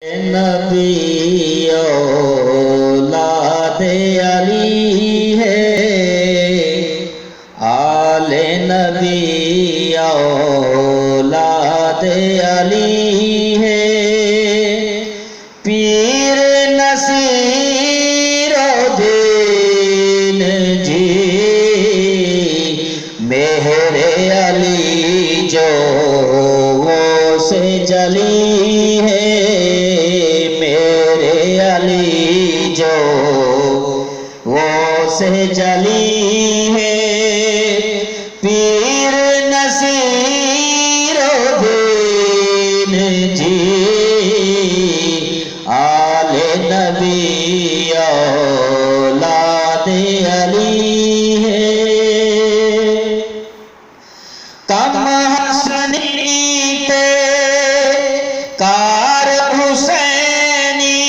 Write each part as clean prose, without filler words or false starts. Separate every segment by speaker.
Speaker 1: नबी औलाद अली है, आले नबी औलाद अली है। पीर नसीरुद्दीन जी मेहरे अली जो वो से जली है, जो वो से जली है। पीर नसीरुद्दीन जी आले नबी औलाद अली है। कम हसनी पे कार हुसैनी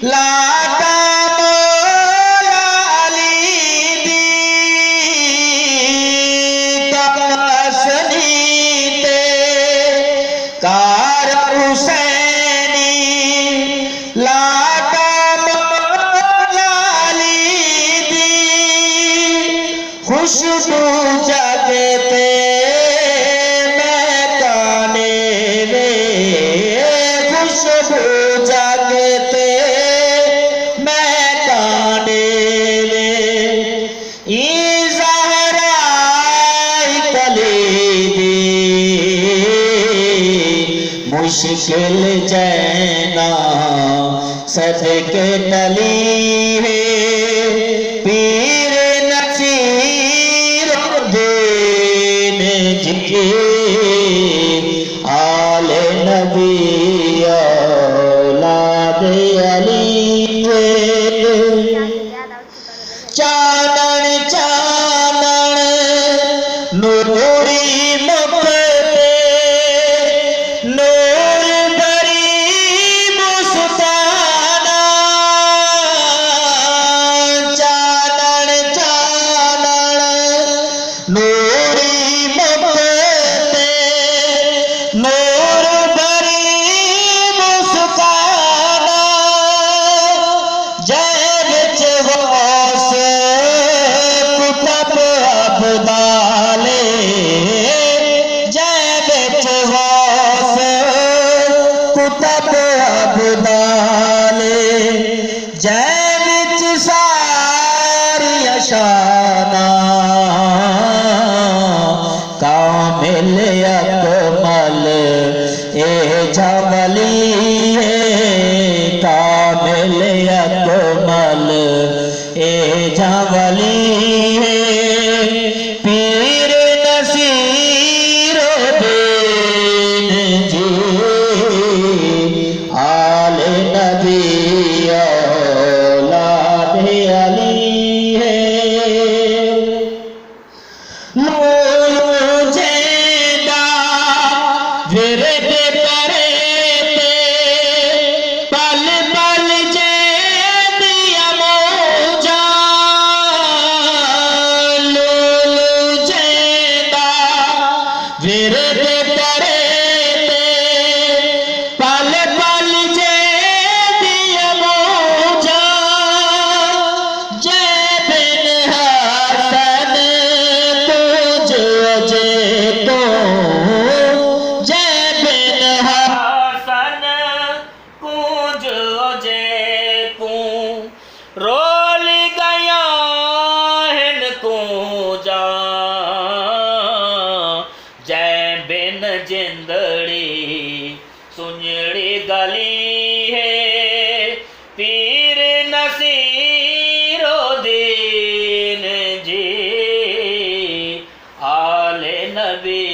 Speaker 1: लाता मौला अली दी। कम हसनी पे कार हुसैनी लाता मौला अली दी। खुशबू जगते मैदाने में, खुशबू जगते मैदाने में। ज़हराई कलीदी मुश्किल जैना सदके तली है। पीर नसीरुद्दीन जी आले नबी औलाद अली है। चानन चानन नूरी मुख पे नूर भरी मुस्काना। चानन चानन नूरी मुख पे नूर भरी मुस्काना। जय बिच होश कुतब अब्दाले, जय बिच होश कुतब अब्दाले। जय बिच सारी अशाना कामिल अकमल ए जबली है। कामिल अकमल ए जबली है। पीर नसीरुद्दीन जी आले नबी औलाद अली है। लोलू जेदा विरद करे पल पल जेदिया मौजा। लोलू जेदा विरद करे पल पल जेदिया मौजा। जय बिन हसन तुझ अजे तो, जय बिन हसन कुछ अजे तू। रोल गया हिन को जा, जय बिन जिंदड़ी सुंजड़ी गली है। पीर नसीरुद्दीन जी आले नबी